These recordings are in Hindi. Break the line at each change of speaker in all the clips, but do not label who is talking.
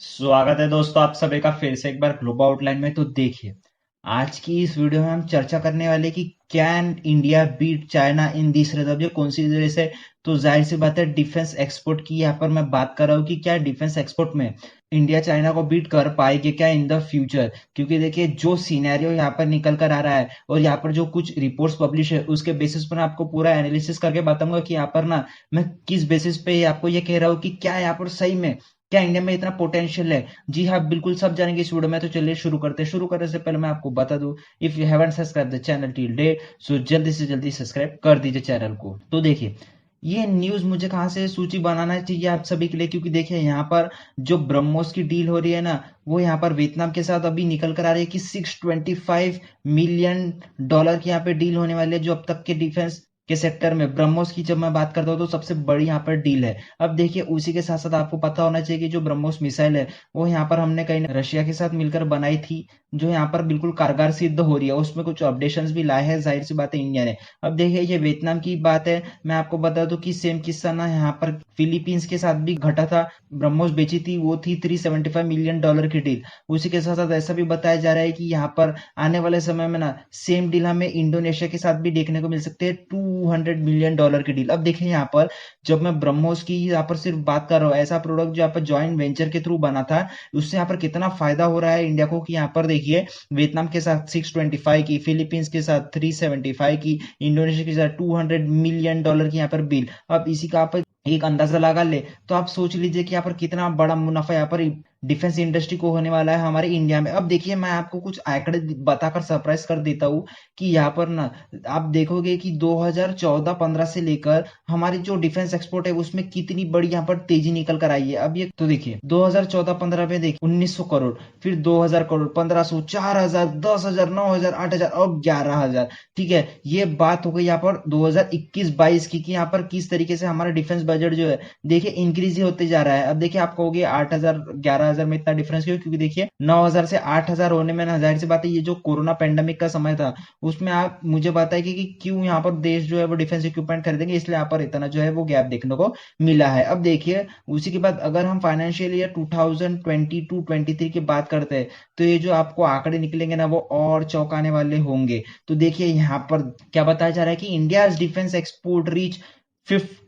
स्वागत है दोस्तों आप सभी का फिर से एक बार ग्लोबल आउटलाइन में। तो देखिए, आज की इस वीडियो में हम चर्चा करने वाले कि can India beat China in this race. अब ये कौन सी रेस है? तो जाहिर सी बात है डिफेंस एक्सपोर्ट की यहाँ पर मैं बात कर रहा हूँ कि क्या डिफेंस एक्सपोर्ट में इंडिया चाइना को बीट कर पाएगी क्या इन द फ्यूचर। क्योंकि देखिए, जो सिनेरियो यहाँ पर निकल कर आ रहा है और यहाँ पर जो कुछ रिपोर्ट्स पब्लिश है उसके बेसिस पर आपको पूरा एनालिसिस करके बताऊंगा कि यहाँ पर ना मैं किस बेसिस पे आपको ये कह रहा हूँ कि क्या यहाँ पर सही में क्या इंडिया में इतना पोटेंशियल है। जी हाँ, बिल्कुल सब जानेंगे इस वीडियो में। तो चलिए शुरू करते हैं। शुरू करने से पहले मैं आपको बता दूं, if you haven't subscribe the channel till date, so जल्दी से जल्दी सब्सक्राइब कर दीजिए चैनल को। तो देखिए, ये न्यूज मुझे कहाँ से सूची बनाना चाहिए आप सभी के लिए, क्योंकि देखिए यहाँ पर जो ब्रह्मोस की डील हो रही है ना, वो यहाँ पर वियतनाम के साथ अभी निकल कर आ रही है कि $625 मिलियन की यहाँ पे डील होने वाली है, जो अब तक के डिफेंस के सेक्टर में ब्रह्मोस की जब मैं बात करता हूँ तो सबसे बड़ी यहाँ पर डील है। अब देखिए, उसी के साथ साथ आपको पता होना चाहिए कि जो ब्रह्मोस मिसाइल है वो यहाँ पर हमने कहीं रशिया के साथ मिलकर बनाई थी, जो यहाँ पर बिल्कुल कारगर सिद्ध हो रही है। उसमें कुछ अपडेशंस भी लाए हैं, जाहिर सी बात है इंडिया ने। अब देखिए, ये वियतनाम की बात है, मैं आपको बता दूं कि सेम किस्सा ना यहाँ पर फिलीपींस के साथ भी घटा था। ब्रह्मोस बेची थी, वो थी $375 मिलियन की डील। उसी के साथ साथ ऐसा भी बताया जा रहा है कि यहाँ पर आने वाले समय में ना सेम डील हमें इंडोनेशिया के साथ भी देखने को मिल सकते हैं, $200 मिलियन की डील। अब देखिए यहाँ पर, जब मैं ब्रह्मोस की यहाँ पर सिर्फ बात कर रहा हूँ, ऐसा प्रोडक्ट जो यहाँ पर ज्वाइंट वेंचर के थ्रू बना था, उससे यहाँ पर कितना फायदा हो रहा है इंडिया को कि यहाँ पर देखिए, वियतनाम के साथ 625 की, फिलीपींस के साथ 375 की, इंडोनेशिया के साथ $200 मिलियन की यहाँ पर बिल। अब इसी का आप एक अंदाजा लगा ले तो आप सोच लीजिए कि यहाँ पर कितना बड़ा मुनाफा यहाँ पर डिफेंस इंडस्ट्री को होने वाला है हमारे इंडिया में। अब देखिए, मैं आपको कुछ आंकड़े बताकर सरप्राइज कर देता हूँ कि यहाँ पर ना आप देखोगे कि 2014-15 से लेकर हमारी जो डिफेंस एक्सपोर्ट है उसमें कितनी बड़ी यहाँ पर तेजी निकल कर आई है। अब ये तो देखिए, 2014-15 में देखिए 1900 करोड़, फिर 2000 करोड़, 1500, 4000, 10,000, 9,000, 8,000 और 11,000। ठीक है, ये बात हो गई यहाँ पर 2021-22 की कि यहाँ पर किस तरीके से हमारा डिफेंस बजट जो है देखिए इंक्रीज ही होते जा रहा है। अब देखिए, आप कहोगे 8,000 11,000 में इतना डिफरेंस क्यों? क्योंकि देखिए 9,000 से 8,000 होने में ना, जाहिर सी बात है, ये जो कोरोना पेंडेमिक का समय था उसमें आप मुझे बताइए कि क्यों यहाँ पर देश जो है वो डिफेंस इक्विपमेंट खरीदेंगे, इसलिए यहाँ पर इतना जो है वो गैप देखने को मिला है। अब देखिए, उसी के बाद अगर हम फाइनेंशियल ईयर 2022-23 की बात करते हैं तो ये जो आपको आंकड़े निकलेंगे ना वो और चौंकाने वाले होंगे। तो देखिए यहाँ पर क्या बताया जा रहा है कि India defence export reach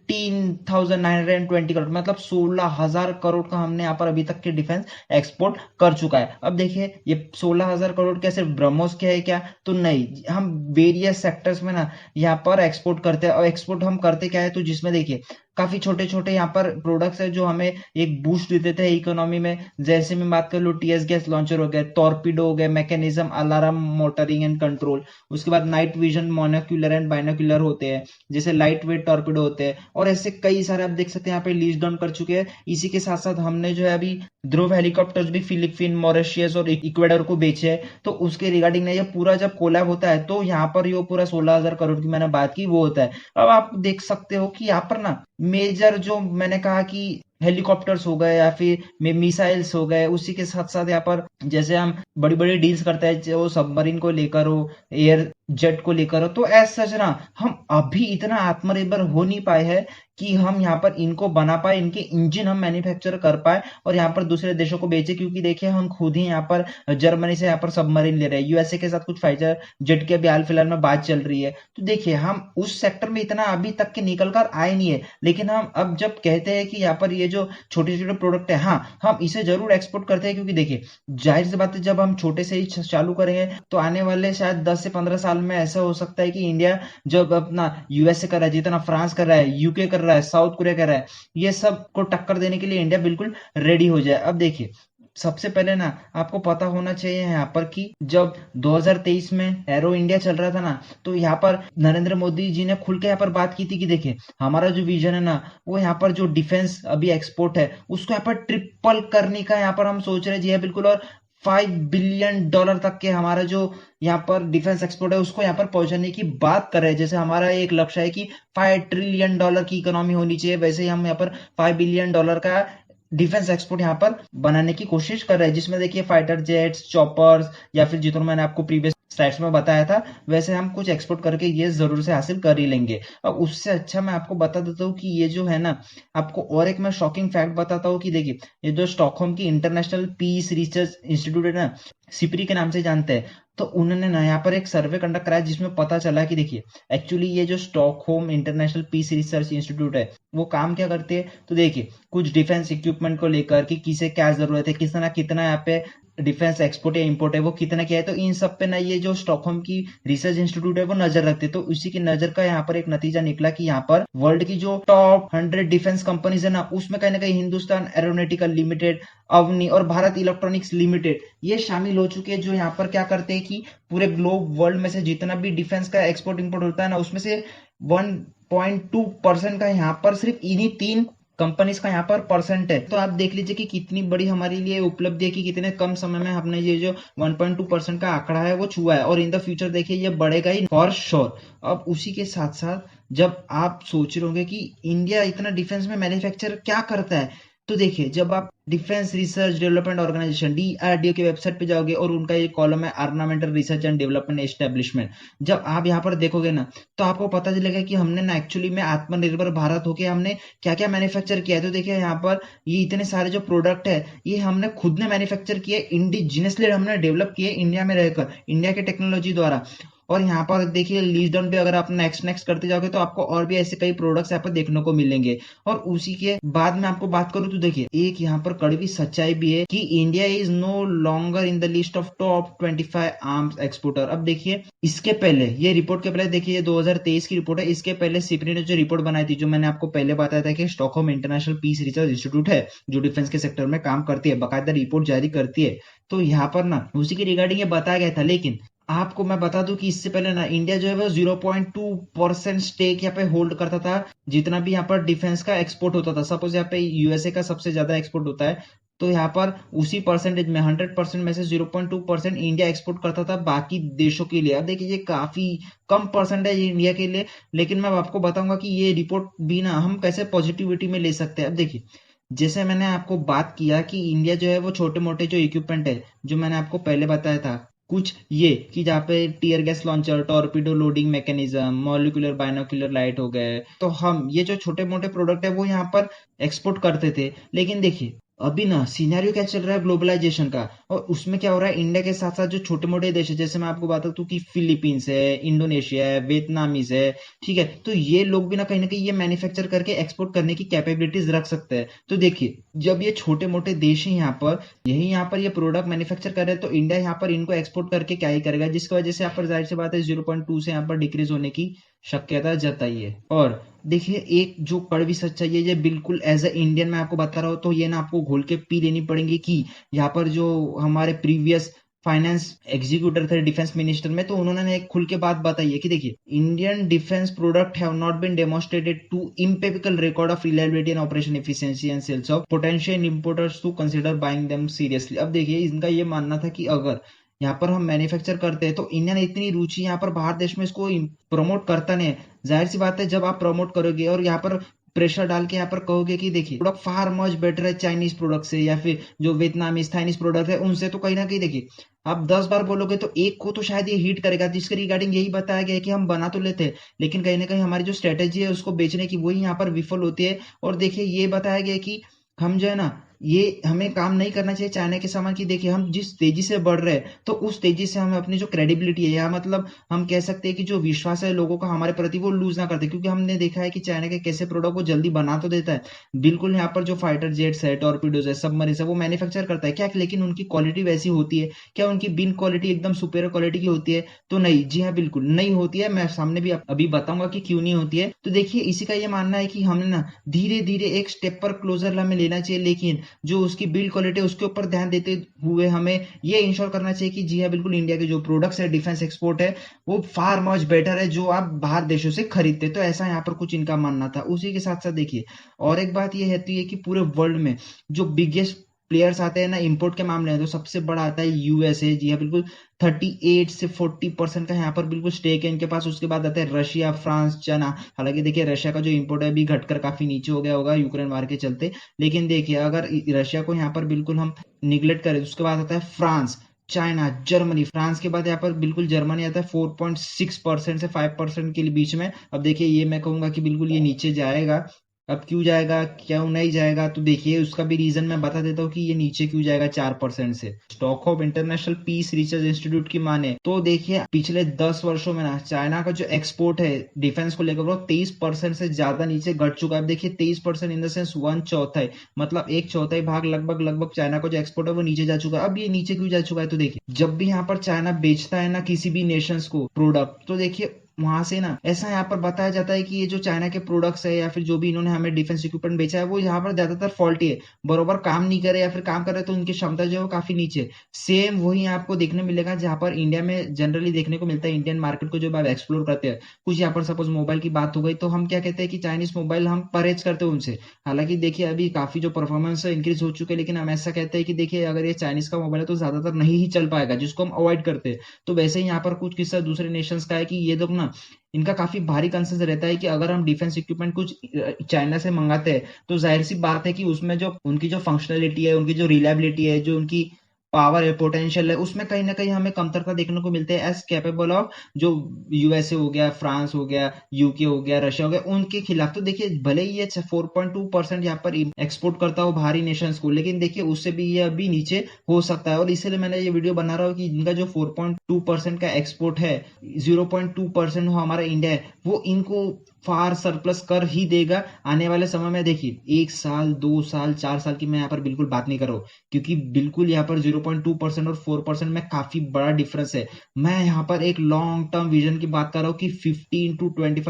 15,920 crore, मतलब 16,000 करोड़ का हमने यहाँ पर अभी तक के डिफेंस एक्सपोर्ट कर चुका है। अब देखिए, ये 16,000 करोड़ क्या सिर्फ ब्रह्मोस के है क्या? तो नहीं, हम वेरियस सेक्टर्स में ना यहाँ पर एक्सपोर्ट करते हैं। और एक्सपोर्ट हम करते क्या है, तो जिसमें देखिए काफी छोटे छोटे यहाँ पर प्रोडक्ट्स है जो हमें एक बूस्ट दे देते हैं इकोनॉमी में। जैसे मैं बात कर लूँ, टीएस गैस लॉन्चर हो गया, टॉर्पीडो हो गया, mechanism, alarm, motoring and control. उसके बाद night vision, monocular and binocular होते हैं, जैसे लाइट वेट टॉर्पीडो होते हैं, और ऐसे कई सारे आप देख सकते हैं यहाँ पे लिस्ट डाउन कर चुके हैं। इसी के साथ साथ हमने जो है अभी ध्रुव हेलीकॉप्टर्स भी फिलीपीन, मॉरिशियस और इक्वेडर को बेचे हैं। तो उसके रिगार्डिंग ये पूरा जब कोलैब होता है तो यहाँ पर ये पूरा 16,000 करोड़ की मैंने बात की वो होता है। अब आप देख सकते हो कि यहाँ पर ना मेजर जो मैंने कहा कि हेलीकॉप्टर्स हो गए या फिर मिसाइल्स हो गए, उसी के साथ साथ यहाँ पर जैसे हम बड़ी बड़ी डील्स करते हैं, चाहे वो सबमरीन को लेकर हो, एयर जेट को लेकर हो, तो एज सच ना हम अभी इतना आत्मनिर्भर हो नहीं पाए हैं कि हम यहाँ पर इनको बना पाए, इनके इंजन हम मैन्युफैक्चर कर पाए और यहाँ पर दूसरे देशों को बेचे। क्योंकि देखिए, हम खुद ही यहाँ पर जर्मनी से यहाँ पर सबमरीन ले रहे हैं, यूएसए के साथ कुछ फाइटर जेट की अभी हाल फिलहाल में बात चल रही है। तो देखिए, हम उस सेक्टर में इतना अभी तक के निकल कर आए नहीं है, लेकिन हम अब जब कहते हैं कि यहाँ पर ये जो छोटे छोटे प्रोडक्ट है, हाँ हम इसे जरूर एक्सपोर्ट करते हैं। क्योंकि देखिए, जाहिर सी बात है, जब हम छोटे से ही चालू करेंगे तो आने वाले शायद 10 से 15 साल में ऐसा हो सकता है कि इंडिया जब अपना यूएसए कर रहा है, जितना फ्रांस कर रहा है, यूके कर रहा है, साउथ कोरिया कर रहा है, ये सब को टक्कर देने के लिए इंडिया बिल्कुल रेडी हो जाए। अब देखिए, सबसे पहले ना आपको पता होना चाहिए यहाँ पर कि जब 2023 में एरो इंडिया चल रहा था ना, तो यहाँ पर नरेंद्र मोदी जी ने खुल के यहाँ पर बात की थी कि देखिए, हमारा जो विजन है ना वो यहाँ पर जो डिफेंस अभी एक्सपोर्ट है उसको यहाँ पर ट्रिपल करने का यहाँ पर हम सोच रहे जी है बिल्कुल। और $5 बिलियन तक के हमारा जो यहाँ पर डिफेंस एक्सपोर्ट है उसको यहाँ पर पहुंचाने की बात कर रहे हैं। जैसे हमारा एक लक्ष्य है कि $5 ट्रिलियन की इकोनॉमी होनी चाहिए, वैसे ही हम यहाँ पर $5 बिलियन का डिफेंस एक्सपोर्ट यहाँ पर बनाने की कोशिश कर रहे हैं, जिसमें देखिए फाइटर जेट्स, चॉपर्स, या फिर जितना मैंने आपको प्रीवियस स्लाइड्स में बताया था, वैसे हम कुछ एक्सपोर्ट करके ये जरूर से हासिल कर ही लेंगे। अब उससे अच्छा मैं आपको बता देता हूँ कि ये जो है ना, आपको और एक मैं शॉकिंग फैक्ट बताता हूँ कि देखिए, ये जो स्टॉकहोम की इंटरनेशनल पीस रिसर्च इंस्टीट्यूट है ना, सिप्री के नाम से जानते हैं, तो उन्होंने ना यहाँ पर एक सर्वे कंडक्ट कराया जिसमें पता चला कि देखिए, एक्चुअली ये जो Stockholm International Peace Research Institute है, वो काम क्या करती है, तो देखिए, कुछ डिफेंस इक्विपमेंट को लेकर कि किसे क्या जरूरत है, कितना कितना यहाँ पे डिफेंस एक्सपोर्ट या इंपोर्ट है, वो कितना क्या है, तो इन सब पे ना ये जो स्टॉकहोम की रिसर्च इंस्टीट्यूट है वो नजर रखते हैं। तो उसी की नजर का यहाँ पर एक नतीजा निकला कि यहाँ पर वर्ल्ड की जो टॉप 100 डिफेंस कंपनीज है ना, उसमें कहीं ना कहीं हिंदुस्तान एरोनॉटिकल लिमिटेड, अवनी और भारत इलेक्ट्रॉनिक्स लिमिटेड ये शामिल हो चुके हैं, जो यहाँ पर क्या करते हैं कि पूरे ग्लोब वर्ल्ड में से जितना भी डिफेंस का एक्सपोर्ट इंपोर्ट होता है ना, उसमें से 1.2% का यहाँ पर सिर्फ इन्हीं 3 कंपनीज का यहाँ पर परसेंट है। तो आप देख लीजिए कि कितनी बड़ी हमारे लिए उपलब्धि है कि कितने कम समय में हमने ये जो 1.2% का आंकड़ा है वो छुआ है, और इन द फ्यूचर देखिए ये बढ़ेगा ही फॉर श्योर। अब उसी के साथ साथ जब आप सोच रहे होंगे कि इंडिया इतना डिफेंस में मैन्युफैक्चर क्या करता है, तो देखिए, जब आप defence research development organisation DRDO की वेबसाइट पे जाओगे और उनका ये कॉलम है armamental research and development establishment, जब आप यहाँ पर देखोगे ना, तो आपको पता चलेगा कि हमने ना एक्चुअली में आत्मनिर्भर भारत होके हमने क्या क्या मैन्युफैक्चर किया है। तो देखिए, यहाँ पर ये इतने सारे जो प्रोडक्ट है, ये हमने खुद ने मैन्युफैक्चर किए, इंडिजिनियसली हमने डेवलप किए इंडिया में रहकर, इंडिया के टेक्नोलॉजी द्वारा। और यहाँ पर देखिए, लीज डाउन पे अगर आप नेक्स्ट नेक्स्ट करते जाओगे तो आपको और भी ऐसे कई प्रोडक्ट्स यहाँ पर देखने को मिलेंगे। और उसी के बाद में आपको बात करूं तो देखिए, एक यहाँ पर कड़वी सच्चाई भी है कि India is no longer in the list of top 25 arms exporter. अब देखिए, इसके पहले ये रिपोर्ट के पहले देखिए, ये 2023 की रिपोर्ट है, इसके पहले सिप्री ने जो रिपोर्ट बनाई थी, जो मैंने आपको पहले बताया था कि Stockholm International Peace Research Institute है जो डिफेंस के सेक्टर में काम करती है, बाकायदा रिपोर्ट जारी करती है, तो यहाँ पर ना उसी के रिगार्डिंग ये बताया गया था। लेकिन आपको मैं बता दूं कि इससे पहले ना इंडिया जो है वो 0.2% स्टेक यहाँ पे होल्ड करता था, जितना भी यहाँ पर डिफेंस का एक्सपोर्ट होता था। सपोज यहाँ पे यूएसए का सबसे ज्यादा एक्सपोर्ट होता है, तो यहाँ पर उसी परसेंटेज में 100% में से 0.2% इंडिया एक्सपोर्ट करता था बाकी देशों के लिए। अब देखिए, ये काफी कम परसेंटेज इंडिया के लिए, लेकिन मैं आपको बताऊंगा कि ये रिपोर्ट भी ना हम कैसे पॉजिटिविटी में ले सकते हैं। अब देखिए, जैसे मैंने आपको बात किया कि इंडिया जो है वो छोटे मोटे जो इक्विपमेंट है, जो मैंने आपको पहले बताया था, कुछ ये कि जहाँ पे tear gas launcher, torpedo loading mechanism, molecular binocular light हो गए, तो हम ये जो छोटे मोटे प्रोडक्ट है वो यहाँ पर एक्सपोर्ट करते थे। लेकिन देखिए, अभी ना सिनेरियो क्या चल रहा है ग्लोबलाइजेशन का, और उसमें क्या हो रहा है, इंडिया के साथ साथ जो छोटे मोटे देश है, जैसे मैं आपको बता दूं कि फिलीपींस है, इंडोनेशिया है, वियतनामीज है, ठीक है, तो ये लोग भी ना कहीं ये मैन्युफैक्चर करके एक्सपोर्ट करने की कैपेबिलिटीज रख सकते हैं। तो देखिए, जब ये छोटे मोटे देश हैं यहाँ पर, यही यहाँ पर ये प्रोडक्ट मैन्युफैक्चर कर रहे हैं, तो इंडिया यहाँ पर इनको एक्सपोर्ट करके क्या ही करेगा, जिसकी वजह से यहाँ पर जाहिर सी बात है 0.2 से यहाँ पर डिक्रीज होने की शक्यता जताई है। और देखिए, एक जो कड़वी सच्चाई है, ये बिल्कुल एज ए इंडियन मैं आपको बता रहा हूँ, तो ये ना आपको घोल के पी लेनी पड़ेगी कि यहाँ पर जो हमारे प्रीवियस फाइनेंस एग्जीक्यूटर थे डिफेंस मिनिस्टर में, तो उन्होंने एक खुल के बात बताई है कि देखिए, Indian defence product have not been demonstrated to impeccable record of reliability and operation efficiency and sales of potential importers to consider buying them seriously. अब देखिए, इनका ये मानना था कि अगर यहाँ पर हम मैन्युफैक्चर करते हैं, तो इंडियन इतनी रुचि यहाँ पर बाहर देश में इसको प्रमोट करता नहीं है। जाहिर सी बात है, जब आप प्रमोट करोगे और यहाँ पर प्रेशर डाल के यहाँ पर कहोगे कि देखिए, प्रोडक्ट फार मच बेटर है चाइनीज प्रोडक्ट से, या फिर जो वियतनामीज चाइनीज प्रोडक्ट है उनसे, तो कहीं ना कहीं देखिए, आप 10 बार बोलोगे तो एक को तो शायद ये हिट करेगा, जिसके रिगार्डिंग यही बताया गया है कि हम बना तो लेते हैं, लेकिन कहीं ना कहीं हमारी जो स्ट्रेटेजी है उसको बेचने की, वही यहाँ पर विफल होती है। और देखिए, ये बताया गया है कि हम जो है ना, ये हमें काम नहीं करना चाहिए चाइना के सामान की। देखिए, हम जिस तेजी से बढ़ रहे हैं, तो उस तेजी से हमें अपनी जो क्रेडिबिलिटी है, या मतलब हम कह सकते हैं कि जो विश्वास है लोगों का हमारे प्रति, वो लूज ना करते, क्योंकि हमने देखा है कि चाइना के कैसे प्रोडक्ट वो जल्दी बना तो देता है, बिल्कुल यहाँ पर जो फाइटर जेट्स है, टॉर्पीडोज है, सबमरीन है, वो मैन्युफैक्चर करता है क्या, लेकिन उनकी क्वालिटी वैसी होती है क्या, उनकी बिल्ड क्वालिटी एकदम सुपेरियर क्वालिटी की होती है? तो नहीं, जी हाँ, बिल्कुल नहीं होती है। मैं सामने भी अभी बताऊंगा कि क्यों नहीं होती है। तो देखिए, इसी का ये मानना है कि हमें ना धीरे धीरे एक स्टेप पर क्लोजर हमें लेना चाहिए, लेकिन जो उसकी बिल्ड क्वालिटी उसके ऊपर ध्यान देते हुए हमें ये इंश्योर करना चाहिए कि जी हाँ, बिल्कुल इंडिया के जो प्रोडक्ट्स है, डिफेंस एक्सपोर्ट है, वो फार मच बेटर है जो आप बाहर देशों से खरीदते। तो ऐसा यहाँ पर कुछ इनका मानना था। उसी के साथ साथ देखिए, और एक बात ये रहती है कि पूरे वर्ल्ड में जो बिगेस्ट प्लेयर्स आते हैं ना इंपोर्ट के मामले में, तो सबसे बड़ा आता है यूएसए। जी हाँ, बिल्कुल 38 से 40% का यहाँ पर बिल्कुल स्टेक है इनके पास। उसके बाद आता है रशिया, फ्रांस, चाइना। हालांकि देखिए, रशिया का जो इंपोर्ट है अभी घटकर काफी नीचे हो गया होगा यूक्रेन वार के चलते, लेकिन देखिए, अगर रशिया को यहाँ पर बिल्कुल हम निगलेक्ट करें, उसके बाद आता है फ्रांस। चाइना, जर्मनी, फ्रांस के बाद यहाँ पर बिल्कुल जर्मनी आता है 4.6% से 5% के लिए बीच में। अब देखिए ये मैं कहूंगा कि बिल्कुल ये नीचे जाएगा। अब क्यों जाएगा, क्यों नहीं जाएगा, तो देखिए उसका भी रीजन मैं बता देता हूँ कि ये नीचे क्यों जाएगा 4% से। Stockholm International Peace Research Institute की माने तो देखिए पिछले 10 वर्षों में ना चाइना का जो एक्सपोर्ट है डिफेंस को लेकर वो 23% से ज्यादा नीचे घट चुका है। अब देखिए 23% इन द सेंस 1/4, मतलब 1/4 भाग लगभग लगभग चाइना का जो एक्सपोर्ट है वो नीचे जा चुका है। अब ये नीचे क्यों जा चुका है, तो देखिए जब भी यहाँ पर चाइना बेचता है ना किसी भी नेशंस को प्रोडक्ट, तो देखिए वहां से ना ऐसा यहाँ पर बताया जाता है कि ये जो चाइना के प्रोडक्ट्स है या फिर जो भी इन्होंने हमें डिफेंस इक्विपमेंट बेचा है वो यहाँ पर ज्यादातर फॉल्टी है, बरोबर काम नहीं करे या फिर काम करे तो उनकी क्षमता जो है वो काफी नीचे है। सेम वही आपको देखने मिलेगा जहां पर इंडिया में जनरली देखने को मिलता है। इंडियन मार्केट को जब आप एक्सप्लोर करते हैं, कुछ यहाँ पर सपोज मोबाइल की बात हो गई तो हम क्या कहते हैं कि चाइनीज मोबाइल हम परहेज करते हैं उनसे। हालांकि देखिए अभी काफी जो परफॉर्मेंस है इंक्रीज हो चुके हैं, लेकिन हम ऐसा कहते हैं कि देखिए अगर ये चाइनीज का मोबाइल है तो ज्यादातर नहीं ही चल पाएगा, जिसको हम अवॉइड करते हैं। तो वैसे ही यहाँ पर कुछ किस्सा दूसरे नेशंस का है कि ये लोग ना इनका काफी भारी कंसर्न रहता है कि अगर हम डिफेंस इक्विपमेंट कुछ चाइना से मंगाते हैं तो जाहिर सी बात है कि उसमें जो उनकी जो फंक्शनलिटी है, उनकी जो रिलायबिलिटी है, जो उनकी पावर है, पोटेंशियल है, उसमें कहीं ना कहीं हमें कमतरता देखने को मिलते हैं एज कैपेबल ऑफ जो यूएसए हो गया, फ्रांस हो गया, यूके हो गया, रशिया हो गया, उनके खिलाफ। तो देखिए भले ही ये 4.2% यहाँ पर एक्सपोर्ट करता हो बाहरी नेशंस को, लेकिन देखिए उससे भी ये अभी नीचे हो सकता है। और इसीलिए मैंने ये वीडियो बना रहा हूँ कि इनका जो 4.2% का एक्सपोर्ट है, 0.2% हमारा इंडिया है, वो इनको फार सरप्लस कर ही देगा आने वाले समय में। देखिए 1 साल 2 साल 4 साल की मैं यहाँ पर बिल्कुल बात नहीं कर रहा हूँ, क्योंकि बिल्कुल यहाँ पर 0.2% और 4% में काफी बड़ा डिफरेंस है। मैं यहाँ पर एक लॉन्ग टर्म विजन की बात कर रहा हूँ कि 15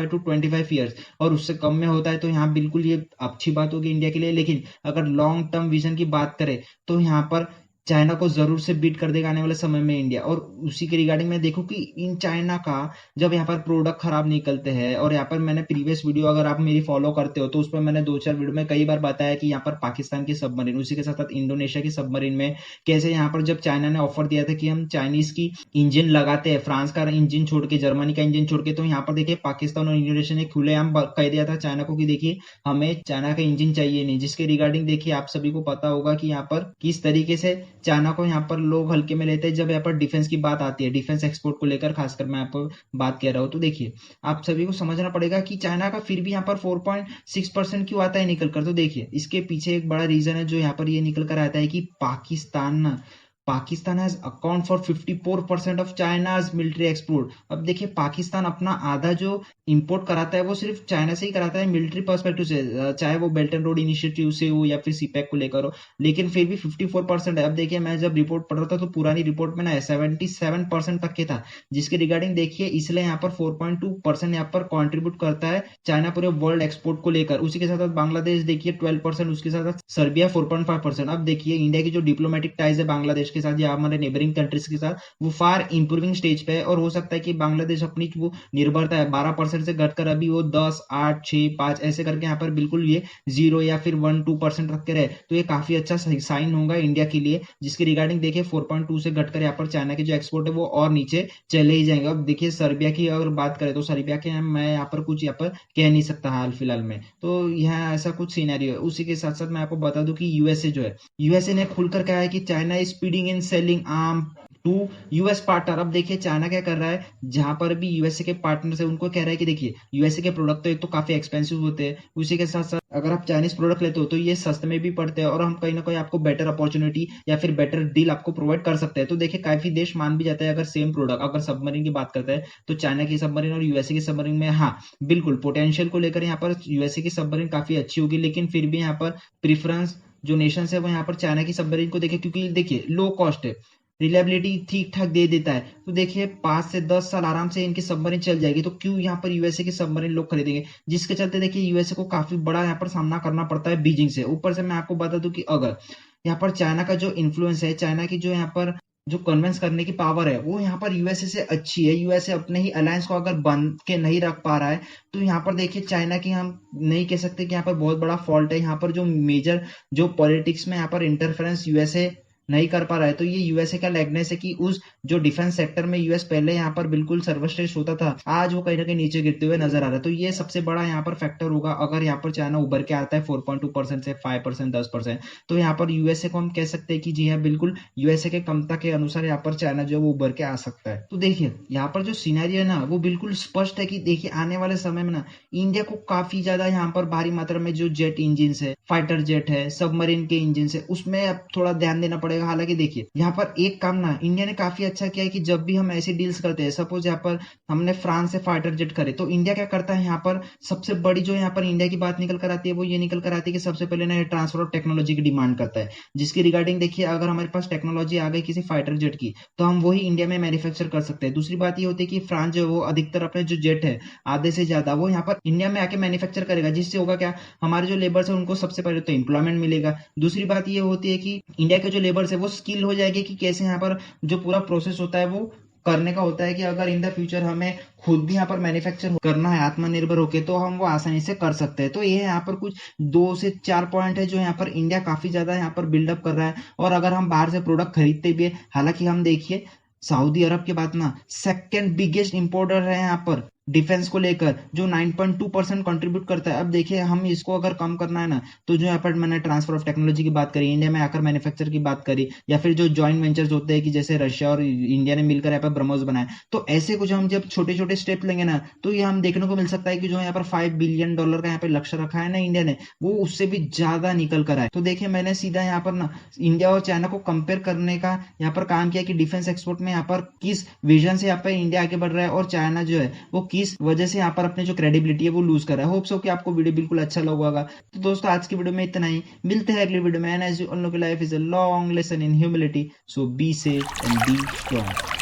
to 25 और उससे कम में होता है तो यहाँ बिल्कुल ये अच्छी बात होगी इंडिया के लिए। लेकिन अगर लॉन्ग टर्म विजन की बात करें तो यहाँ पर चाइना को जरूर से बीट कर देगा आने वाले समय में इंडिया। और उसी के रिगार्डिंग मैं देखूं कि इन चाइना का जब यहाँ पर प्रोडक्ट खराब निकलते हैं, और यहाँ पर मैंने प्रीवियस वीडियो अगर आप मेरी फॉलो करते हो तो उस पर मैंने 2-4 वीडियो में कई बार बताया कि यहाँ पर पाकिस्तान की सबमरीन, उसी के साथ साथ इंडोनेशिया की सबमरीन में कैसे यहाँ पर जब चाइना ने ऑफर दिया था कि हम चाइनीज की इंजन लगाते हैं, फ्रांस का इंजन छोड़ के, जर्मनी का इंजन छोड़ के, तो यहाँ पर देखिए पाकिस्तान और इंडोनेशिया ने खुलेआम कह दिया था चाइना को कि देखिए हमें चाइना का इंजन चाहिए नहीं। जिसके रिगार्डिंग देखिए आप सभी को पता होगा कि यहाँ पर किस तरीके से चाइना को यहाँ पर लोग हल्के में लेते हैं जब यहाँ पर डिफेंस की बात आती है, डिफेंस एक्सपोर्ट को लेकर खासकर मैं आपको बात कर रहा हूँ। तो देखिए आप सभी को समझना पड़ेगा कि चाइना का फिर भी यहाँ पर 4.6% क्यों आता है निकल कर। तो देखिए इसके पीछे एक बड़ा रीजन है जो यहाँ पर ये निकल कर आता है कि Pakistan has account for 54% of China's military export. अब देखिए पाकिस्तान अपना आधा जो इंपोर्ट कराता है वो सिर्फ चाइना से ही कराता है मिलिट्री पर्सपेक्टिव से, चाहे वो बेल्ट एंड रोड इनिशिएटिव से हो या फिर सीपैक को लेकर हो, लेकिन फिर भी 54% है। अब देखिए मैं जब रिपोर्ट पढ़ रहा था तो पुरानी रिपोर्ट में ना 77% तक के था, जिसके रिगार्डिंग देखिए इसलिए यहाँ पर 4.2% यहाँ पर कॉन्ट्रीब्यूट करता है चाइना पूरे वर्ल्ड एक्सपोर्ट को लेकर। उसी के साथ साथ बांग्लादेश देखिए 12%, उसके साथ साथ सर्बिया 4.5%। अब देखिए इंडिया की जो डिप्लोमेटिक टाइज है बांग्लादेश के साथ या हमारे नेबरिंग कंट्रीज के साथ वो फार इंप्रूविंग स्टेज पे है, और हो सकता है कि बांग्लादेश अपनी वो निर्भरता है 12% से घटकर अभी वो 10, 8, 6, 5 ऐसे करके यहाँ पर बिल्कुल ये 0 या फिर 1-2% रख के रहे, तो ये काफी अच्छा साइन होगा इंडिया के लिए। जिसके रिगार्डिंग देखिए 4.2 से घटकर यहाँ पर चाइना के जो एक्सपोर्ट है वो और नीचे चले ही जाएंगे। अब देखिए सर्बिया की अगर बात करें तो सर्बिया के मैं यहाँ पर कुछ यहाँ पर कह नहीं सकता हाल फिलहाल में, तो यहाँ ऐसा कुछ सीनैरियो है। उसी के साथ साथ मैं आपको बता दूं कि यूएसए जो है, यूएसए ने खुलकर कहा है कि China is speeding in selling arm to US partner. अब देखिए चाइना क्या कर रहा है, जहां पर भी यूएसए के पार्टनर है उनको कह रहा है कि देखिए यूएसए के प्रोडक्ट तो एक तो काफी एक्सपेंसिव होते हैं, उसी के साथ साथ अगर आप चाइनीज प्रोडक्ट लेते हो तो ये सस्ते में भी पड़ते हैं, और हम कहीं ना कहीं आपको बेटर अपॉर्चुनिटी या फिर बेटर डील आपको प्रोवाइड कर सकते हैं। तो देखिए काफी देश मान भी जाते हैं अगर सेम प्रोडक्ट, अगर सबमरीन की बात करते हैं तो चाइना की सबमरीन और यूएसए की सबमरीन में हाँ बिल्कुल पोटेंशियल को लेकर यहाँ पर यूएसए की सबमरीन काफी अच्छी होगी, लेकिन फिर भी यहाँ पर प्रीफरेंस जो नेशन है वो यहाँ पर चाइना की सबमरीन को देखे, क्योंकि देखिए लो कॉस्ट है, रिलायबिलिटी ठीक ठाक दे देता है। तो देखिए 5 से 10 साल आराम से इनकी सबमरीन चल जाएगी, तो क्यों यहाँ पर यूएसए की सबमरीन लोग खरीदेंगे। जिसके चलते देखिए यूएसए को काफी बड़ा यहाँ पर सामना करना पड़ता है बीजिंग से। ऊपर से मैं आपको बता दूं कि अगर यहाँ पर चाइना का जो इन्फ्लुएंस है, चाइना की जो यहाँ पर जो कन्विंस करने की पावर है वो यहाँ पर यूएसए से अच्छी है। यूएसए अपने ही अलायंस को अगर बन के नहीं रख पा रहा है तो यहाँ पर देखिए चाइना की हम नहीं कह सकते कि यहाँ पर बहुत बड़ा फॉल्ट है। यहाँ पर जो मेजर जो पॉलिटिक्स में यहाँ पर इंटरफेरेंस यूएसए नहीं कर पा रहा है, तो ये यूएसए का लेगनेस है कि उस जो डिफेंस सेक्टर में यूएस पहले यहाँ पर बिल्कुल सर्वश्रेष्ठ होता था, आज वो कहीं ना कहीं नीचे गिरते हुए नजर आ रहा है। तो ये सबसे बड़ा यहाँ पर फैक्टर होगा अगर यहाँ पर चाइना उभर के आता है 4.2% से 5%, 10%, तो यहाँ पर यूएसए को हम कह सकते हैं कि जी हाँ बिल्कुल यूएसए के क्षमता के अनुसार यहाँ पर चाइना जो है वो उभर के आ सकता है। तो देखिए यहाँ पर जो सिनेरियो है ना वो बिल्कुल स्पष्ट है कि देखिए आने वाले समय में ना इंडिया को काफी ज्यादा यहाँ पर भारी मात्रा में जो जेट इंजिन है, फाइटर जेट है, सबमरीन के इंजिन है, उसमें अब थोड़ा ध्यान देना पड़ेगा। हालांकि देखिए यहाँ पर एक काम ना इंडिया ने काफी अच्छा किया है कि जब भी हम ऐसी डील्स करते हैं, सपोज यहाँ पर हमने फ्रांस से फाइटर जेट करे, तो इंडिया क्या करता है यहाँ पर सबसे बड़ी जो यहाँ पर इंडिया की बात निकल कर आती है वो ये निकल कर आती है कि सबसे पहले ना ये ट्रांसफर ऑफ टेक्नोलॉजी की डिमांड करता है, जिसकी रिगार्डिंग देखिए अगर हमारे पास टेक्नोलॉजी आ गई किसी फाइटर जेट की तो हम वही इंडिया में मैन्युफैक्चर कर सकते हैं। दूसरी बात ये होती है कि फ्रांस जो है वो अधिकतर अपने जो जेट है आधे से ज्यादा वो यहाँ पर इंडिया में आके मैन्युफैक्चर करेगा, जिससे होगा क्या, हमारे जो लेबर्स है उनको सबसे पहले तो एम्प्लॉयमेंट मिलेगा। दूसरी बात ये होती है कि इंडिया के जो लेबर्स है वो स्किल हो जाएगी कि कैसे यहाँ पर जो पूरा प्रोसेस होता है वो करने का होता है कि अगर इन द फ्यूचर हमें खुद भी यहाँ पर मैन्युफैक्चर करना है आत्मनिर्भर होके तो हम वो आसानी से कर सकते हैं। तो ये यहाँ पर कुछ 2 से 4 पॉइंट है जो यहाँ पर इंडिया काफी ज्यादा यहाँ पर बिल्डअप कर रहा है। और अगर हम बाहर से प्रोडक्ट खरीदते भी है, हालांकि हम देखिए सऊदी अरब के बाद ना सेकेंड बिगेस्ट इंपोर्टर है यहाँ पर डिफेंस को लेकर, जो 9.2% कंट्रीब्यूट करता है। अब देखिए हम इसको अगर कम करना है ना तो जो यहाँ पर मैंने ट्रांसफर ऑफ टेक्नोलॉजी की बात करी, इंडिया में आकर मैन्युफैक्चर की बात करी, या फिर जो जॉइंट वेंचर्स होते हैं कि जैसे रशिया और इंडिया ने मिलकर यहाँ पर ब्रह्मोस बनाया, तो ऐसे कुछ हम जब छोटे छोटे स्टेप लेंगे ना तो ये हम देखने को मिल सकता है कि जो यहाँ पर $5 बिलियन का यहाँ पे लक्ष्य रखा है ना इंडिया ने, वो उससे भी ज्यादा निकल कर आए। तो देखिए मैंने सीधा यहाँ पर ना इंडिया और चाइना को कंपेयर करने का यहाँ पर काम किया कि डिफेंस एक्सपोर्ट में यहाँ पर किस विजन से यहाँ पर इंडिया आगे बढ़ रहा है और चाइना जो है वो किस वजह से यहाँ पर अपने जो क्रेडिबिलिटी है वो लूज कर रहा है। होप सो कि आपको वीडियो बिल्कुल अच्छा लगा होगा। तो दोस्तों आज की वीडियो में इतना ही, मिलते हैं अगली वीडियो में। And as you all know कि life is a long lesson in humility, so be safe and be strong.